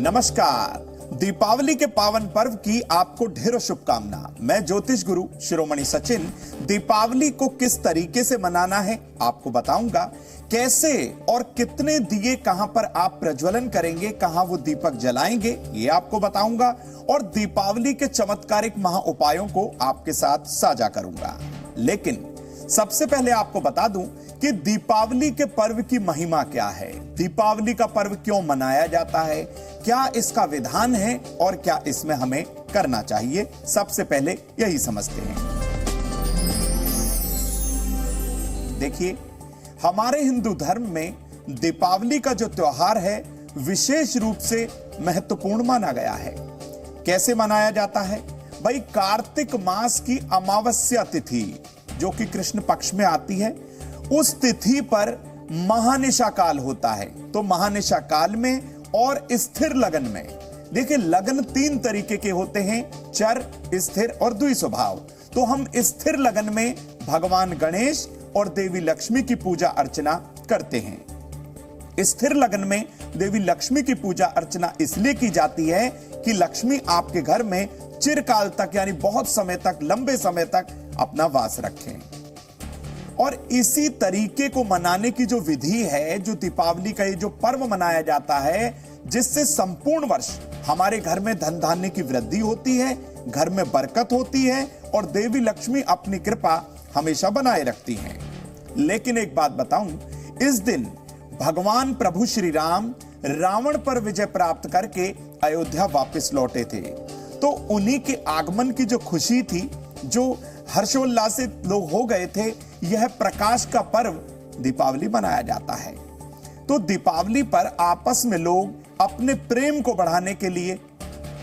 नमस्कार। दीपावली के पावन पर्व की आपको ढेरों शुभकामना। मैं ज्योतिष गुरु शिरोमणि सचिन दीपावली को किस तरीके से मनाना है आपको बताऊंगा। कैसे और कितने दिए कहां पर आप प्रज्वलन करेंगे, कहां वो दीपक जलाएंगे, ये आपको बताऊंगा। और दीपावली के चमत्कारिक महा उपायों को आपके साथ साझा करूंगा। लेकिन सबसे पहले आपको बता दूं कि दीपावली के पर्व की महिमा क्या है, दीपावली का पर्व क्यों मनाया जाता है, क्या इसका विधान है और क्या इसमें हमें करना चाहिए। सबसे पहले यही समझते हैं। देखिए, हमारे हिंदू धर्म में दीपावली का जो त्योहार है विशेष रूप से महत्वपूर्ण माना गया है। कैसे मनाया जाता है भाई? कार्तिक मास की अमावस्या तिथि जो कि कृष्ण पक्ष में आती है, उस तिथि पर महानिशा काल होता है। तो महानिशा काल में और स्थिर लगन में, देखिए लगन तीन तरीके के होते हैं, चर, स्थिर और द्विस्वभाव। तो हम स्थिर लगन में भगवान गणेश और देवी लक्ष्मी की पूजा अर्चना करते हैं। स्थिर लगन में देवी लक्ष्मी की पूजा अर्चना इसलिए की जाती है कि लक्ष्मी आपके घर में चिरकाल तक, यानी बहुत समय तक, लंबे समय तक अपना वास रखें। और इसी तरीके को मनाने की जो विधि है, जो दीपावली का ये जो पर्व मनाया जाता है, जिससे संपूर्ण वर्ष हमारे घर में धन धान्य की वृद्धि होती है, घर में बरकत होती है और देवी लक्ष्मी अपनी कृपा हमेशा बनाए रखती हैं। लेकिन एक बात बताऊं, इस दिन भगवान प्रभु श्री राम रावण पर विजय प्राप्त करके अयोध्या वापस लौटे थे। तो उन्हीं के आगमन की जो खुशी थी, जो हर्षोल्लासित लोग हो गए थे, यह प्रकाश का पर्व दीपावली मनाया जाता है। तो दीपावली पर आपस में लोग अपने प्रेम को बढ़ाने के लिए,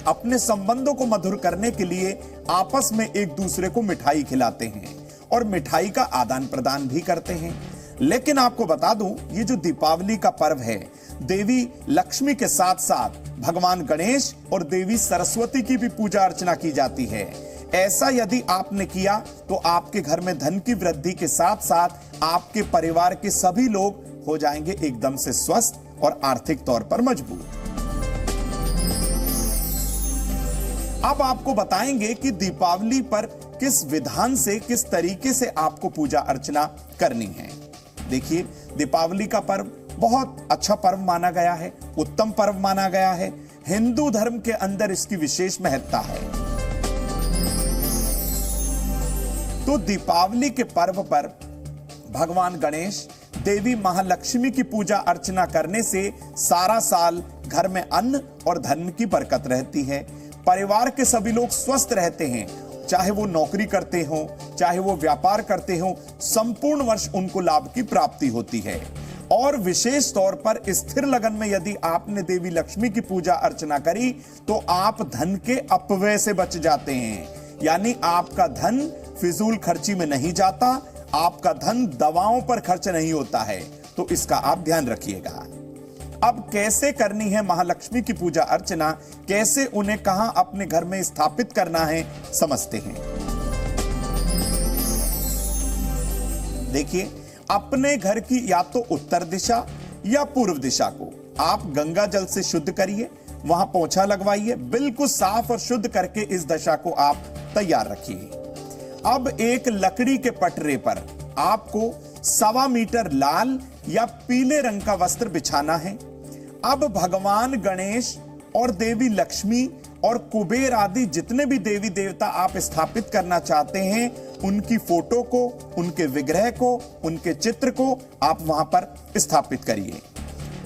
अपने संबंधों को मधुर करने के लिए आपस में एक दूसरे को मिठाई खिलाते हैं और मिठाई का आदान प्रदान भी करते हैं। लेकिन आपको बता दूं, ये जो दीपावली का पर्व है, देवी लक्ष्मी के साथ साथ भगवान गणेश और देवी सरस्वती की भी पूजा अर्चना की जाती है। ऐसा यदि आपने किया तो आपके घर में धन की वृद्धि के साथ साथ आपके परिवार के सभी लोग हो जाएंगे एकदम से स्वस्थ और आर्थिक तौर पर मजबूत। अब आपको बताएंगे कि दीपावली पर किस विधान से, किस तरीके से आपको पूजा अर्चना करनी है। देखिए, दीपावली का पर्व बहुत अच्छा पर्व माना गया है, उत्तम पर्व माना गया है। हिंदू धर्म के अंदर इसकी विशेष महत्ता है। तो दीपावली के पर्व पर भगवान गणेश, देवी महालक्ष्मी की पूजा अर्चना करने से सारा साल घर में अन्न और धन की बरकत रहती है। परिवार के सभी लोग स्वस्थ रहते हैं, चाहे वो नौकरी करते हो, चाहे वो व्यापार करते हो, संपूर्ण वर्ष उनको लाभ की प्राप्ति होती है। और विशेष तौर पर स्थिर लगन में यदि आपने देवी लक्ष्मी की पूजा अर्चना करी तो आप धन के अपव्यय से बच जाते हैं, यानी आपका धन फिजूल खर्ची में नहीं जाता, आपका धन दवाओं पर खर्च नहीं होता है। तो इसका आप ध्यान रखिएगा। अब कैसे करनी है महालक्ष्मी की पूजा अर्चना, कैसे उन्हें कहां अपने घर में स्थापित करना है, समझते हैं। देखिए, अपने घर की या तो उत्तर दिशा या पूर्व दिशा को आप गंगा जल से शुद्ध करिए, वहां पोछा लगवाइए, बिल्कुल साफ और शुद्ध करके इस दशा को आप तैयार रखिए। अब एक लकड़ी के पटरे पर आपको 1.25 मीटर लाल या पीले रंग का वस्त्र बिछाना है। अब भगवान गणेश और देवी लक्ष्मी और कुबेर आदि जितने भी देवी देवता आप स्थापित करना चाहते हैं, उनकी फोटो को, उनके विग्रह को, उनके चित्र को आप वहां पर स्थापित करिए।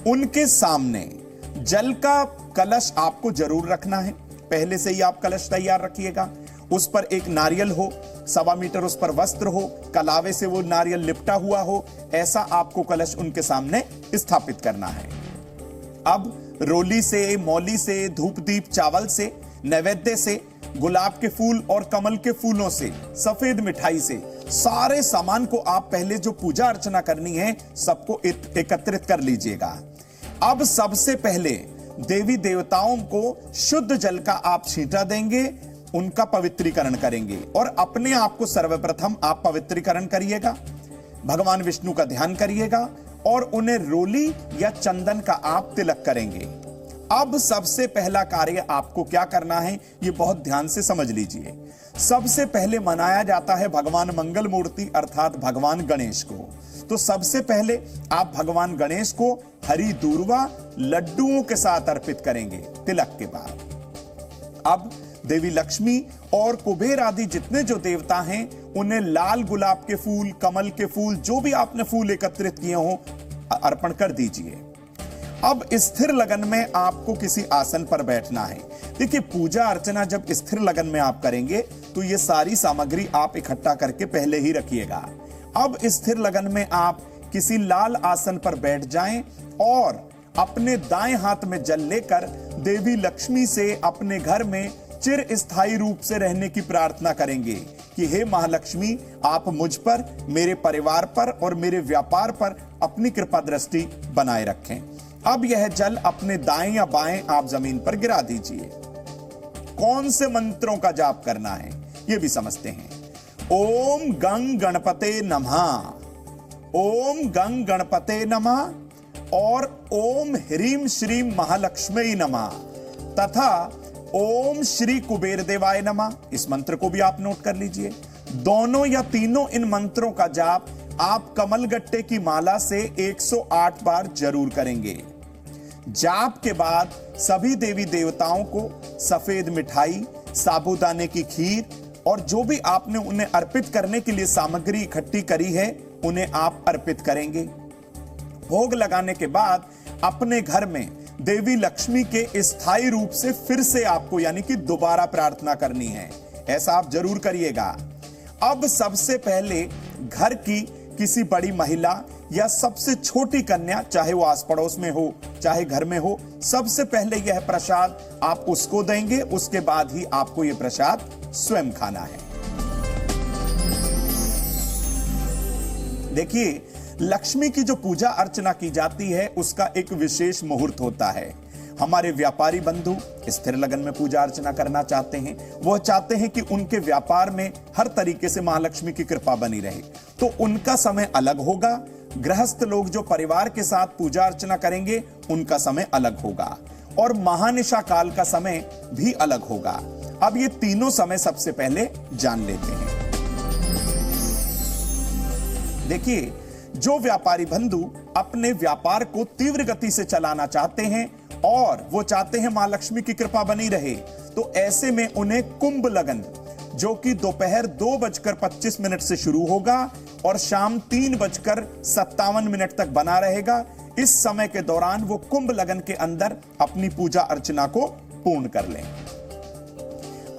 उनके सामने जल का कलश आपको जरूर रखना है, पहले से ही आप कलश तैयार रखिएगा। उस पर एक नारियल हो, 1.25 मीटर उस पर वस्त्र हो, कलावे से वो नारियल लिपटा हुआ हो, ऐसा आपको कलश उनके सामने स्थापित करना है। अब रोली से, मौली से, धूप दीप चावल से, नैवेद्य से, गुलाब के फूल और कमल के फूलों से, सफेद मिठाई से, सारे सामान को आप पहले जो पूजा अर्चना करनी है सबको एकत्रित कर लीजिएगा। अब सबसे पहले देवी देवताओं को शुद्ध जल का आप छींटा देंगे, उनका पवित्रीकरण करेंगे और अपने आप को सर्वप्रथम आप पवित्रीकरण करिएगा, भगवान विष्णु का ध्यान करिएगा और उन्हें रोली या चंदन का आप तिलक करेंगे। अब सबसे पहला कार्य आपको क्या करना है, ये बहुत ध्यान से समझ लीजिए। सबसे पहले मनाया जाता है भगवान मंगल मूर्ति अर्थात भगवान गणेश को। तो सबसे पहले आप भगवान गणेश को हरी दूर्वा लड्डुओं के साथ अर्पित करेंगे तिलक के बाद। अब देवी लक्ष्मी और कुबेर आदि जितने जो देवता हैं उन्हें लाल गुलाब के फूल, कमल के फूल, जो भी आपने फूल एकत्रित किए हो अर्पण कर दीजिए। अब स्थिर लगन में आपको किसी आसन पर बैठना है। देखिए, पूजा अर्चना जब स्थिर लगन में आप करेंगे तो ये सारी सामग्री आप इकट्ठा करके पहले ही रखिएगा। अब स्थिर लगन में आप किसी लाल आसन पर बैठ जाएं और अपने दाएं हाथ में जल लेकर देवी लक्ष्मी से अपने घर में चिर स्थायी रूप से रहने की प्रार्थना करेंगे कि हे महालक्ष्मी, आप मुझ पर, मेरे परिवार पर और मेरे व्यापार पर अपनी कृपा दृष्टि बनाए रखें। अब यह जल अपने दाएं या बाएं आप जमीन पर गिरा दीजिए। कौन से मंत्रों का जाप करना है यह भी समझते हैं। ओम गंग गणपते नमः, ओम गंग गणपते नमः और ओम ह्रीम श्रीम महालक्ष्मी नमः तथा ओम श्री कुबेर देवाय नमः। इस मंत्र को भी आप नोट कर लीजिए। दोनों या तीनों इन मंत्रों का जाप आप कमलगट्टे की माला से 108 बार जरूर करेंगे। जाप के बाद सभी देवी देवताओं को सफेद मिठाई, साबूदाने की खीर और जो भी आपने उन्हें अर्पित करने के लिए सामग्री इकट्ठी करी है उन्हें आप अर्पित करेंगे। भोग लगाने के बाद अपने घर में देवी लक्ष्मी के स्थायी रूप से फिर से आपको यानी कि दोबारा प्रार्थना करनी है। ऐसा आप जरूर करिएगा। अब सबसे पहले घर की किसी बड़ी महिला या सबसे छोटी कन्या, चाहे वो आस पड़ोस में हो चाहे घर में हो, सबसे पहले यह प्रसाद आप उसको देंगे। उसके बाद ही आपको यह प्रसाद स्वयं खाना है। देखिए, लक्ष्मी की जो पूजा अर्चना की जाती है उसका एक विशेष मुहूर्त होता है। हमारे व्यापारी बंधु स्थिर लगन में पूजा अर्चना करना चाहते हैं, वह चाहते हैं कि उनके व्यापार में हर तरीके से महालक्ष्मी की कृपा बनी रहे, तो उनका समय अलग होगा। गृहस्थ लोग जो परिवार के साथ पूजा अर्चना करेंगे उनका समय अलग होगा और महानिशा काल का समय भी अलग होगा। अब ये तीनों समय सबसे पहले जान लेते हैं। देखिए, जो व्यापारी बंधु अपने व्यापार को तीव्र गति से चलाना चाहते हैं और वो चाहते हैं मां लक्ष्मी की कृपा बनी रहे, तो ऐसे में उन्हें कुंभ लगन, जो कि दोपहर 2:25 से शुरू होगा और शाम 3:57 तक बना रहेगा, इस समय के दौरान वो कुंभ लगन के अंदर अपनी पूजा अर्चना को पूर्ण कर लें।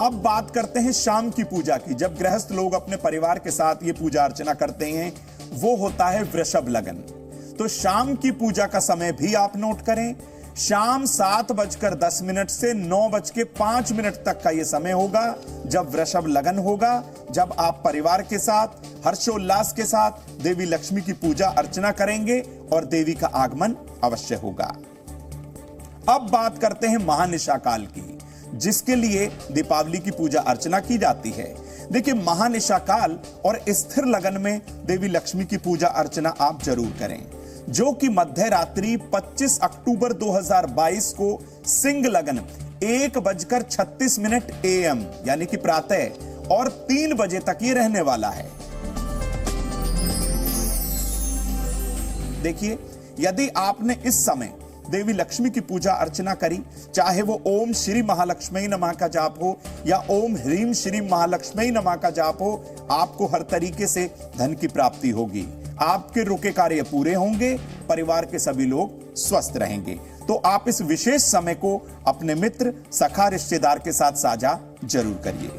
अब बात करते हैं शाम की पूजा की। जब गृहस्थ लोग अपने परिवार के साथ ये पूजा अर्चना करते हैं, वो होता है वृषभ लगन। तो शाम की पूजा का समय भी आप नोट करें। शाम 7:10 से 9:05 तक का यह समय होगा जब वृषभ लगन होगा, जब आप परिवार के साथ हर्षोल्लास के साथ देवी लक्ष्मी की पूजा अर्चना करेंगे और देवी का आगमन अवश्य होगा। अब बात करते हैं महानिशा काल की, जिसके लिए दीपावली की पूजा अर्चना की जाती है। देखिए, महानिशा काल और स्थिर लगन में देवी लक्ष्मी की पूजा अर्चना आप जरूर करें, जो कि मध्य रात्रि 25 अक्टूबर 2022 को सिंह लगन 1:36 AM यानी कि प्रातः और 3 बजे तक ये रहने वाला है। देखिए, यदि आपने इस समय देवी लक्ष्मी की पूजा अर्चना करी, चाहे वो ओम श्री महालक्ष्मी नमः का जाप हो या ओम ह्रीम श्री महालक्ष्मी नमः का जाप हो, आपको हर तरीके से धन की प्राप्ति होगी, आपके रुके कार्य पूरे होंगे, परिवार के सभी लोग स्वस्थ रहेंगे। तो आप इस विशेष समय को अपने मित्र, सखा, रिश्तेदार के साथ साझा जरूर करिए।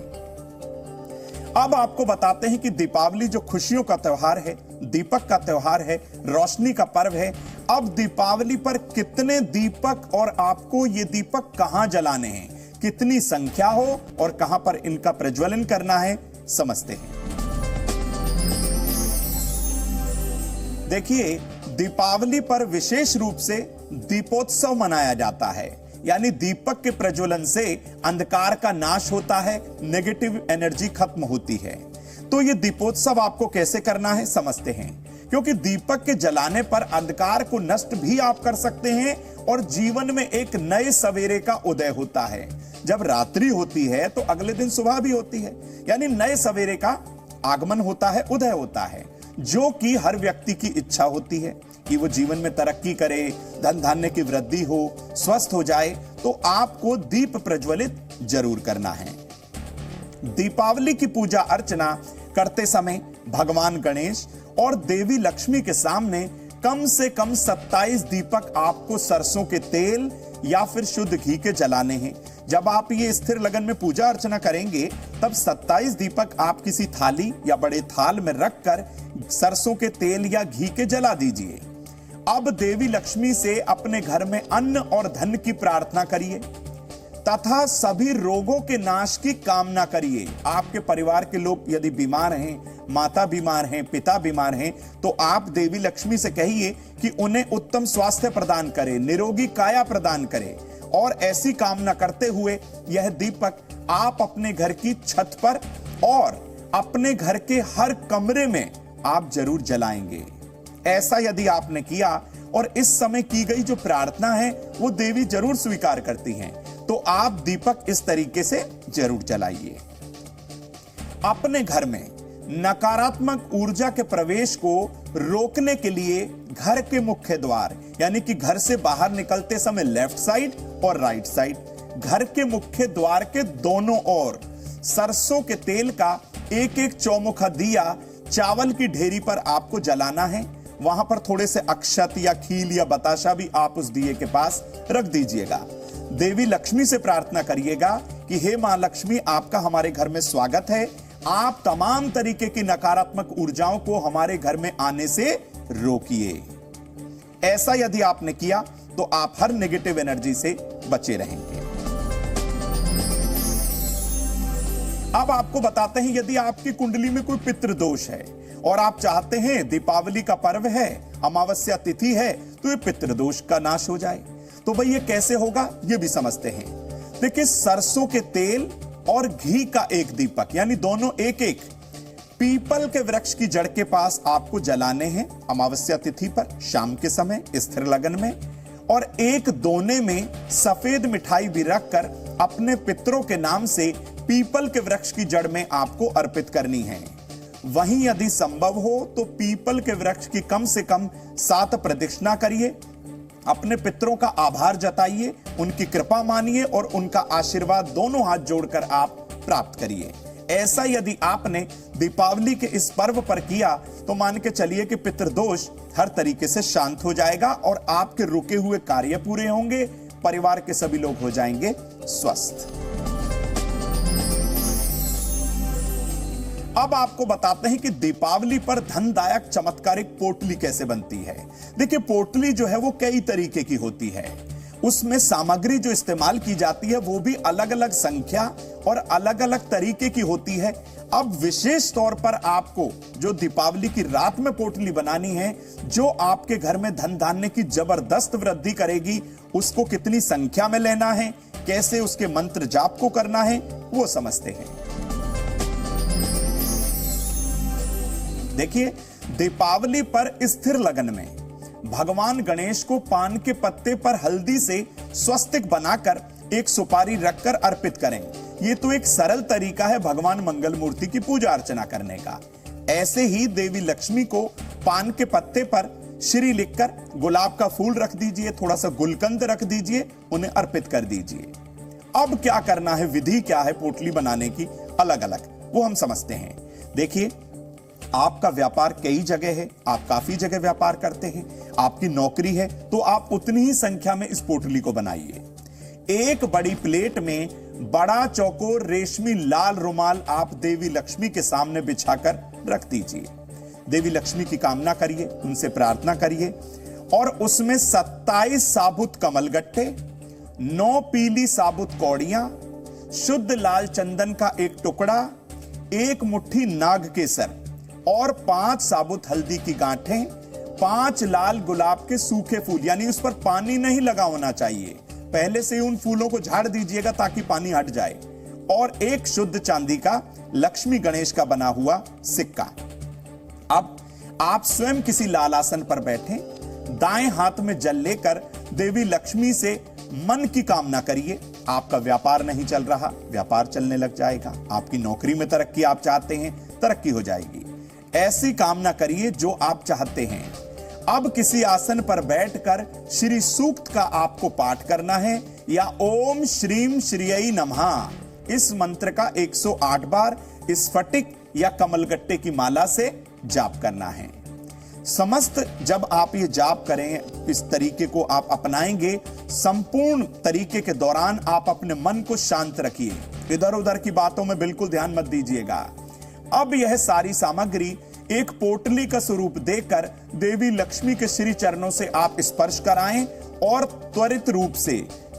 अब आपको बताते हैं कि दीपावली जो खुशियों का त्योहार है, दीपक का त्योहार है, रोशनी का पर्व है। अब दीपावली पर कितने दीपक और आपको ये दीपक कहां जलाने हैं, कितनी संख्या हो और कहां पर इनका प्रज्वलन करना है, समझते हैं। देखिए, दीपावली पर विशेष रूप से दीपोत्सव मनाया जाता है, यानी दीपक के प्रज्वलन से अंधकार का नाश होता है, नेगेटिव एनर्जी खत्म होती है। तो ये दीपोत्सव आपको कैसे करना है, समझते हैं। क्योंकि दीपक के जलाने पर अंधकार को नष्ट भी आप कर सकते हैं और जीवन में एक नए सवेरे का उदय होता है। जब रात्रि होती है तो अगले दिन सुबह भी होती है, यानी नए सवेरे का आगमन होता है, उदय होता है, जो कि हर व्यक्ति की इच्छा होती है कि वो जीवन में तरक्की करे, धन धान्य की वृद्धि हो, स्वस्थ हो जाए। तो आपको दीप प्रज्वलित जरूर करना है। दीपावली की पूजा अर्चना करते समय भगवान गणेश और देवी लक्ष्मी के सामने कम से कम 27 दीपक आपको सरसों के तेल या फिर शुद्ध घी के जलाने हैं। जब आप ये स्थिर लगन में पूजा अर्चना करेंगे तब 27 दीपक आप किसी थाली या बड़े थाल में रखकर सरसों के तेल या घी के जला दीजिए। अब देवी लक्ष्मी से अपने घर में अन्न और धन की प्रार्थना करिए तथा सभी रोगों के नाश की कामना करिए। आपके परिवार के लोग यदि बीमार हैं, माता बीमार हैं, पिता बीमार हैं, तो आप देवी लक्ष्मी से कहिए कि उन्हें उत्तम स्वास्थ्य प्रदान करे, निरोगी काया प्रदान करे। और ऐसी कामना करते हुए यह दीपक आप अपने घर की छत पर और अपने घर के हर कमरे में आप जरूर जलाएंगे। ऐसा यदि आपने किया और इस समय की गई जो प्रार्थना है वो देवी जरूर स्वीकार करती हैं, तो आप दीपक इस तरीके से जरूर जलाइए। अपने घर में नकारात्मक ऊर्जा के प्रवेश को रोकने के लिए घर के मुख्य द्वार यानी कि घर से बाहर निकलते समय लेफ्ट साइड और राइट साइड, घर के मुख्य द्वार के दोनों ओर सरसों के तेल का एक एक चौमुखा दिया चावल की ढेरी पर आपको जलाना है। वहां पर थोड़े से अक्षत या खील या बताशा भी आप उस दिए के पास रख दीजिएगा। देवी लक्ष्मी से प्रार्थना करिएगा कि हे मां लक्ष्मी, आपका हमारे घर में स्वागत है। आप तमाम तरीके की नकारात्मक ऊर्जाओं को हमारे घर में आने से रोकिए। ऐसा यदि आपने किया तो आप हर नेगेटिव एनर्जी से बचे रहेंगे। अब आपको बताते हैं, यदि आपकी कुंडली में कोई पितृदोष है और आप चाहते हैं दीपावली का पर्व है, अमावस्या तिथि है, तो ये पितृदोष का नाश हो जाए, तो भाई ये कैसे होगा ये भी समझते हैं। देखिए, सरसों के तेल और घी का एक दीपक यानी दोनों एक एक पीपल के वृक्ष की जड़ के पास आपको जलाने हैं अमावस्या तिथि पर शाम के समय स्थिर लगन में। और एक दोने में सफेद मिठाई भी रखकर अपने पितरों के नाम से पीपल के वृक्ष की जड़ में आपको अर्पित करनी है। वहीं यदि संभव हो तो पीपल के वृक्ष की कम से कम 7 प्रदक्षिणा करिए, अपने पितरों का आभार जताइए, उनकी कृपा मानिए और उनका आशीर्वाद दोनों हाथ जोड़कर आप प्राप्त करिए। ऐसा यदि आपने दीपावली के इस पर्व पर किया तो मान के चलिए कि पितृदोष हर तरीके से शांत हो जाएगा और आपके रुके हुए कार्य पूरे होंगे, परिवार के सभी लोग हो जाएंगे स्वस्थ। अब आपको बताते हैं कि दीपावली पर धनदायक चमत्कारिक पोटली कैसे बनती है। देखिए, पोटली जो है वो कई तरीके की होती है, उसमें सामग्री जो इस्तेमाल की जाती है वो भी अलग अलग संख्या और अलग अलग तरीके की होती है। अब विशेष तौर पर आपको जो दीपावली की रात में पोटली बनानी है, जो आपके घर में धन धान्य की जबरदस्त वृद्धि करेगी, उसको कितनी संख्या में लेना है, कैसे उसके मंत्र जाप को करना है, वो समझते हैं। देखिए, दीपावली पर स्थिर लगन में भगवान गणेश को पान के पत्ते पर हल्दी से स्वस्तिक बनाकर एक सुपारी रखकर अर्पित करें। ये तो एक सरल तरीका है भगवान मंगल मूर्ति की पूजा अर्चना करने का। ऐसे ही देवी लक्ष्मी को पान के पत्ते पर श्री लिखकर गुलाब का फूल रख दीजिए, थोड़ा सा गुलकंद रख दीजिए, उन्हें अर्पित कर दीजिए। अब क्या करना है, विधि क्या है पोटली बनाने की अलग अलग, वो हम समझते हैं। देखिए, आपका व्यापार कई जगह है, आप काफी जगह व्यापार करते हैं, आपकी नौकरी है, तो आप उतनी ही संख्या में इस पोटली को बनाइए। एक बड़ी प्लेट में बड़ा चौकोर रेशमी लाल रुमाल आप देवी लक्ष्मी के सामने बिछाकर रख दीजिए। देवी लक्ष्मी की कामना करिए, उनसे प्रार्थना करिए और उसमें 27 साबुत कमलगट्टे, 9 पीली साबुत कौड़ियां, शुद्ध लाल चंदन का एक टुकड़ा, 1 मुट्ठी नाग केसर और 5 साबुत हल्दी की गांठें, 5 लाल गुलाब के सूखे फूल, यानी उस पर पानी नहीं लगा होना चाहिए, पहले से उन फूलों को झाड़ दीजिएगा ताकि पानी हट जाए, और 1 शुद्ध चांदी का लक्ष्मी गणेश का बना हुआ सिक्का। अब आप स्वयं किसी लाल आसन पर बैठें, दाएं हाथ में जल लेकर देवी लक्ष्मी से मन की कामना करिए। आपका व्यापार नहीं चल रहा, व्यापार चलने लग जाएगा। आपकी नौकरी में तरक्की आप चाहते हैं, तरक्की हो जाएगी। ऐसी कामना करिए जो आप चाहते हैं। अब किसी आसन पर बैठकर श्री सूक्त का आपको पाठ करना है या ओम श्रीम श्रीयै नमः इस मंत्र का 108 बार स्फटिक या कमलगट्टे की माला से जाप करना है। समस्त जब आप ये जाप करें, इस तरीके को आप अपनाएंगे, संपूर्ण तरीके के दौरान आप अपने मन को शांत रखिए, इधर उधर की बातों में बिल्कुल ध्यान मत दीजिएगा। अब यह सारी सामग्री एक पोटली का स्वरूप देकर देवी लक्ष्मी के श्री चरणों से आप स्पर्श कराएं और त्वरित रूप से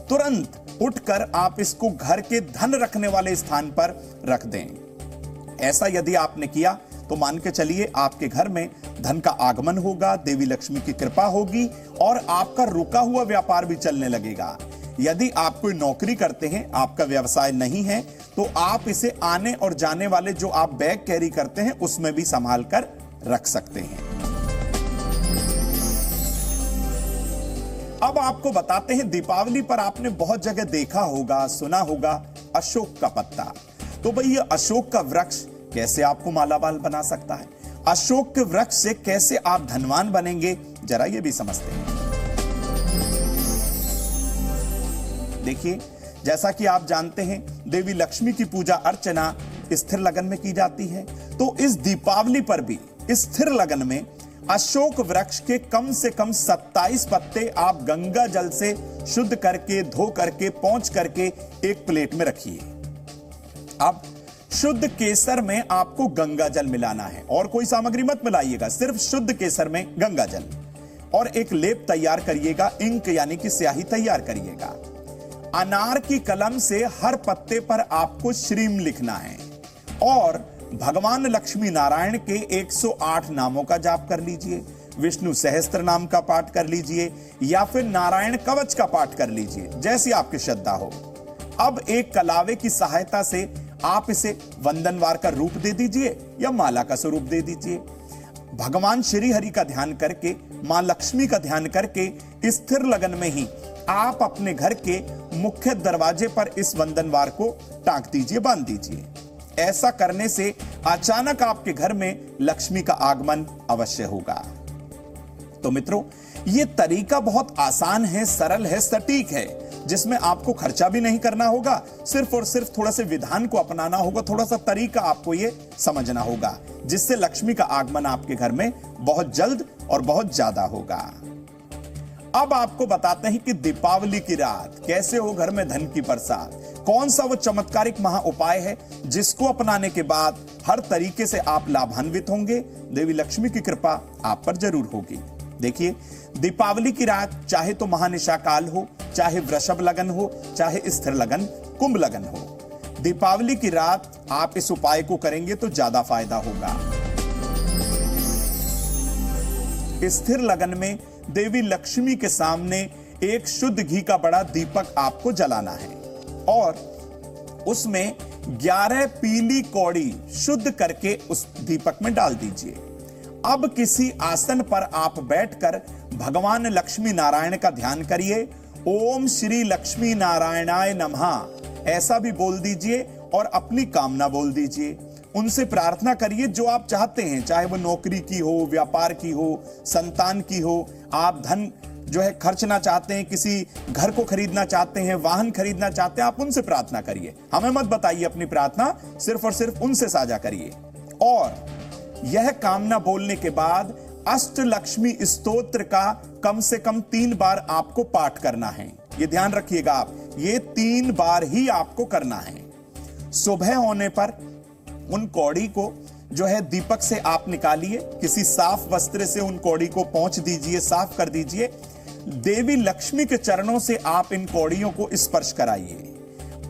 तुरंत उठकर आप इसको घर के धन रखने वाले स्थान पर रख दें। ऐसा यदि आपने किया तो मान के चलिए आपके घर में धन का आगमन होगा, देवी लक्ष्मी की कृपा होगी और आपका रुका हुआ व्यापार भी चलने लगेगा। यदि आप कोई नौकरी करते हैं, आपका व्यवसाय नहीं है, तो आप इसे आने और जाने वाले जो आप बैग कैरी करते हैं उसमें भी संभाल कर रख सकते हैं। अब आपको बताते हैं, दीपावली पर आपने बहुत जगह देखा होगा, सुना होगा अशोक का पत्ता। तो भाई ये अशोक का वृक्ष कैसे आपको मालामाल बना सकता है? अशोक के वृक्ष से कैसे आप धनवान बनेंगे, जरा ये भी समझते हैं। देखिए, जैसा कि आप जानते हैं देवी लक्ष्मी की पूजा अर्चना स्थिर लगन में की जाती है, तो इस दीपावली पर भी स्थिर लगन में अशोक वृक्ष के कम से कम 27 पत्ते आप गंगा जल से शुद्ध करके, धो करके, पोंछ करके एक प्लेट में रखिए। अब शुद्ध केसर में आपको गंगा जल मिलाना है और कोई सामग्री मत मिलाइएगा, सिर्फ शुद्ध केसर में गंगा जल, और एक लेप तैयार करिएगा, इंक यानी कि स्याही तैयार करिएगा। अनार की कलम से हर पत्ते पर आपको श्रीम लिखना है और भगवान लक्ष्मी नारायण के 108 नामों का जाप कर लीजिए, विष्णु सहस्त्र नाम का पाठ कर लीजिए या फिर नारायण कवच का पाठ कर लीजिए, जैसी आपकी श्रद्धा हो। अब एक कलावे की सहायता से आप इसे वंदनवार का रूप दे दीजिए या माला का स्वरूप दे दीजिए। भगवान श्री हरि का ध्यान करके, मां लक्ष्मी का ध्यान करके स्थिर लगन में ही आप अपने घर के मुख्य दरवाजे पर इस वंदनवार को टांग दीजिए, बांध दीजिए। ऐसा करने से अचानक आपके घर में लक्ष्मी का आगमन अवश्य होगा। तो मित्रों, यह तरीका बहुत आसान है, सरल है, सटीक है, जिसमें आपको खर्चा भी नहीं करना होगा, सिर्फ और सिर्फ थोड़ा से विधान को अपनाना होगा, थोड़ा सा तरीका आपको ये समझना होगा, जिससे लक्ष्मी का आगमन आपके घर में बहुत जल्द और बहुत ज्यादा होगा। अब आपको बताते हैं कि दीपावली की रात कैसे हो घर में धन की बरसात, कौन सा वो चमत्कारिक महा उपाय है जिसको अपनाने के बाद हर तरीके से आप लाभान्वित होंगे, देवी लक्ष्मी की कृपा आप पर जरूर होगी। देखिए, दीपावली की रात चाहे तो महानिशा काल हो, चाहे वृषभ लगन हो, चाहे स्थिर लगन, कुंभ लगन हो, दीपावली की रात आप इस उपाय को करेंगे तो ज्यादा फायदा होगा। स्थिर लगन में देवी लक्ष्मी के सामने एक शुद्ध घी का बड़ा दीपक आपको जलाना है और उसमें 11 पीली कौड़ी शुद्ध करके उस दीपक में डाल दीजिए। अब किसी आसन पर आप बैठकर भगवान लक्ष्मी नारायण का ध्यान करिए, ओम श्री लक्ष्मी नारायणाय नमः ऐसा भी बोल दीजिए और अपनी कामना बोल दीजिए। उनसे प्रार्थना करिए जो आप चाहते हैं, चाहे वो नौकरी की हो, व्यापार की हो, संतान की हो, आप धन जो है खर्चना चाहते हैं, किसी घर को खरीदना चाहते हैं, वाहन खरीदना चाहते हैं, आप उनसे प्रार्थना करिए। हमें मत बताइए अपनी प्रार्थना, सिर्फ और सिर्फ उनसे साझा करिए। और यह कामना बोलने के बाद अष्टलक्ष्मी स्तोत्र का कम से कम 3 बार आपको पाठ करना है। यह ध्यान रखिएगा, आप ये 3 बार ही आपको करना है। सुबह होने पर उन कौड़ी को जो है दीपक से आप निकालिए, किसी साफ वस्त्र से उन कौड़ी को पोंछ दीजिए, साफ कर दीजिए। देवी लक्ष्मी के चरणों से आप इन कौड़ियों को स्पर्श कराइए।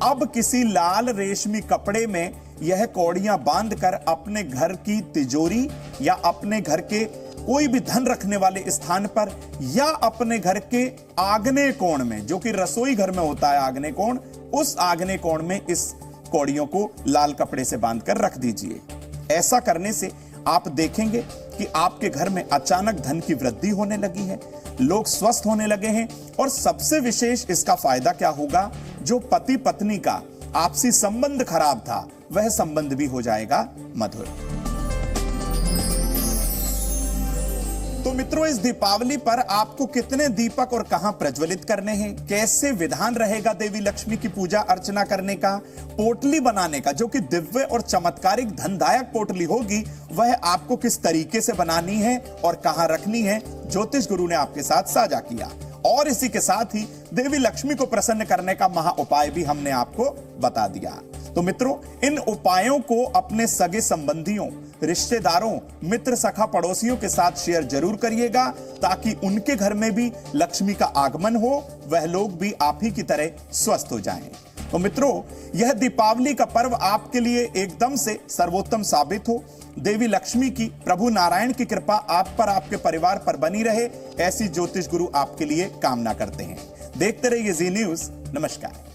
अब किसी लाल रेशमी कपड़े में यह कौड़ियां बांधकर अपने घर की तिजोरी या अपने घर के कोई भी धन रखने वाले स्थान पर या अपने घर के आग्नेय कोण में, जो कि रसोई घर में होता है आग्नेय कोण, उस आग्नेय कोण में इस कौड़ियों को लाल कपड़े से बांधकर रख दीजिए। ऐसा करने से आप देखेंगे कि आपके घर में अचानक धन की वृद्धि होने लगी है, लोग स्वस्थ होने लगे हैं, और सबसे विशेष इसका फायदा क्या होगा, जो पति पत्नी का आपसी संबंध खराब था वह संबंध भी हो जाएगा मधुर। तो मित्रों, इस दीपावली पर आपको कितने दीपक और कहां प्रज्वलित करने हैं, कैसे विधान रहेगा देवी लक्ष्मी की पूजा अर्चना करने का, पोटली बनाने का जो कि दिव्य और चमत्कारिक धनदायक पोटली होगी वह आपको किस तरीके से बनानी है और कहां रखनी है, ज्योतिष गुरु ने आपके साथ साझा किया। और इसी के साथ ही देवी लक्ष्मी को प्रसन्न करने का महा उपाय भी हमने आपको बता दिया। तो मित्रों, इन उपायों को अपने सगे संबंधियों, रिश्तेदारों, मित्र, सखा, पड़ोसियों के साथ शेयर जरूर करिएगा ताकि उनके घर में भी लक्ष्मी का आगमन हो, वह लोग भी आप ही की तरह स्वस्थ हो जाएं। तो मित्रों, यह दीपावली का पर्व आपके लिए एकदम से सर्वोत्तम साबित हो। देवी लक्ष्मी की, प्रभु नारायण की कृपा आप पर, आपके परिवार पर बनी रहे, ऐसी ज्योतिष गुरु आपके लिए कामना करते हैं। देखते रहिए जी न्यूज़। नमस्कार।